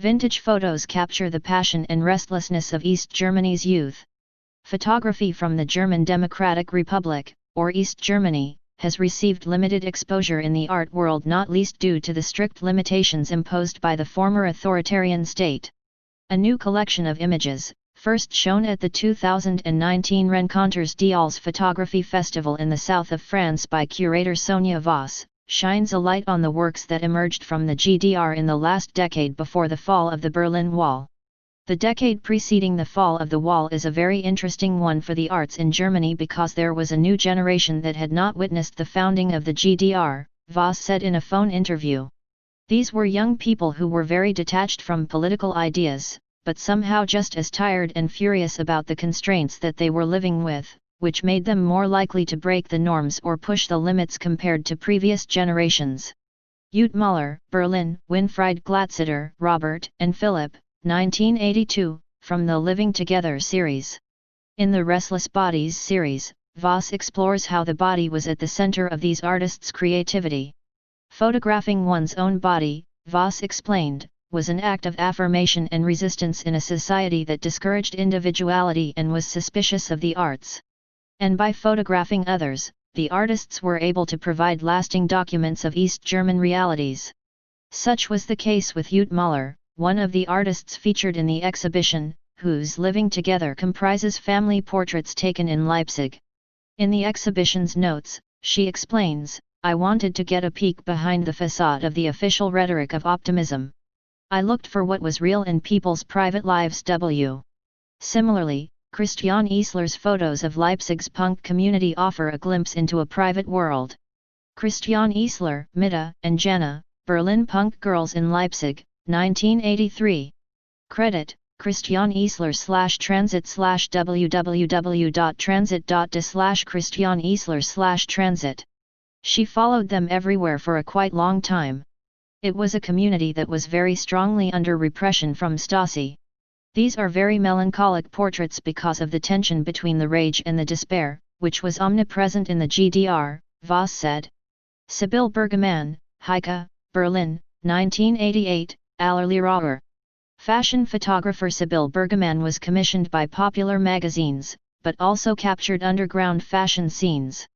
Vintage photos capture the passion and restlessness of East Germany's youth. Photography from the German Democratic Republic, or East Germany, has received limited exposure in the art world, not least due to the strict limitations imposed by the former authoritarian state. A new collection of images, first shown at the 2019 Rencontres d'Als Photography Festival in the south of France by curator Sonia Voss, shines a light on the works that emerged from the GDR in the last decade before the fall of the Berlin Wall. The decade preceding the fall of the wall is a very interesting one for the arts in Germany because there was a new generation that had not witnessed the founding of the GDR, Voss said in a phone interview. These were young people who were very detached from political ideas, but somehow just as tired and furious about the constraints that they were living with, which made them more likely to break the norms or push the limits compared to previous generations. Ute Müller, Berlin, Winfried Glatzeder, Robert, and Philip, 1982, from the Living Together series. In the Restless Bodies series, Voss explores how the body was at the center of these artists' creativity. Photographing one's own body, Voss explained, was an act of affirmation and resistance in a society that discouraged individuality and was suspicious of the arts. And by photographing others, the artists were able to provide lasting documents of East German realities. Such was the case with Ute Müller, one of the artists featured in the exhibition, whose Living Together comprises family portraits taken in Leipzig. In the exhibition's notes, she explains, "I wanted to get a peek behind the facade of the official rhetoric of optimism. I looked for what was real in people's private lives." Similarly, Christian Eisler's photos of Leipzig's punk community offer a glimpse into a private world. Christian Eisler, Mitte and Jana, Berlin Punk Girls in Leipzig, 1983. Credit, Christian Eisler /transit www.transit.de/Christian Eisler /transit. She followed them everywhere for a quite long time. It was a community that was very strongly under repression from Stasi. These are very melancholic portraits because of the tension between the rage and the despair, which was omnipresent in the GDR, Voss said. Sibylle Bergemann, Heike, Berlin, 1988, Allerlehrer. Fashion photographer Sibylle Bergemann was commissioned by popular magazines, but also captured underground fashion scenes.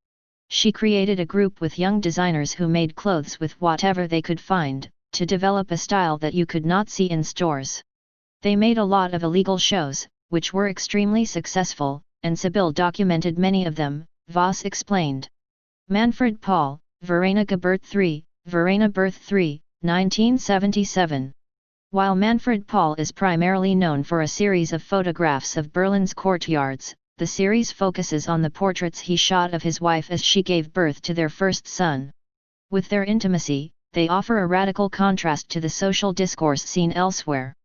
She created a group with young designers who made clothes with whatever they could find, to develop a style that you could not see in stores. They made a lot of illegal shows, which were extremely successful, and Sibylle documented many of them, Voss explained. Manfred Paul, Verena Geburt 3, Verena Birth 3, 1977. While Manfred Paul is primarily known for a series of photographs of Berlin's courtyards, the series focuses on the portraits he shot of his wife as she gave birth to their first son. With their intimacy, they offer a radical contrast to the social discourse seen elsewhere.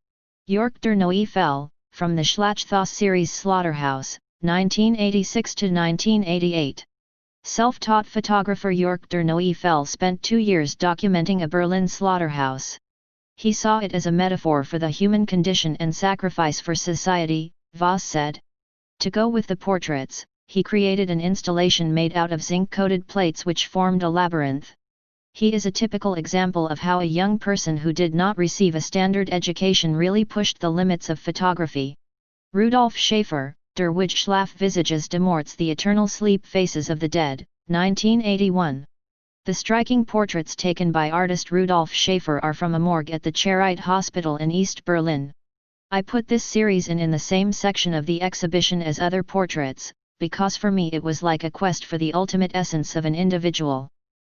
Jörg der Neufel, from the Schlachthaus series Slaughterhouse, 1986–1988. Self-taught photographer Jörg der Neufel spent 2 years documenting a Berlin slaughterhouse. He saw it as a metaphor for the human condition and sacrifice for society, Voss said. To go with the portraits, he created an installation made out of zinc-coated plates which formed a labyrinth. He is a typical example of how a young person who did not receive a standard education really pushed the limits of photography. Rudolf Schaefer, Der Wigschlaf-Visages de Morts, The Eternal Sleep Faces of the Dead, 1981. The striking portraits taken by artist Rudolf Schaefer are from a morgue at the Charite Hospital in East Berlin. I put this series in the same section of the exhibition as other portraits, because for me it was like a quest for the ultimate essence of an individual.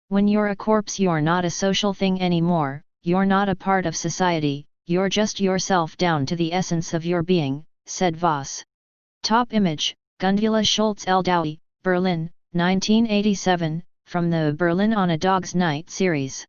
When you're a corpse, you're not a social thing anymore, you're not a part of society, you're just yourself down to the essence of your being, said Voss. Top image, Gundula Schultz-Eldaui, Berlin, 1987, from the Berlin on a Dog's Night series.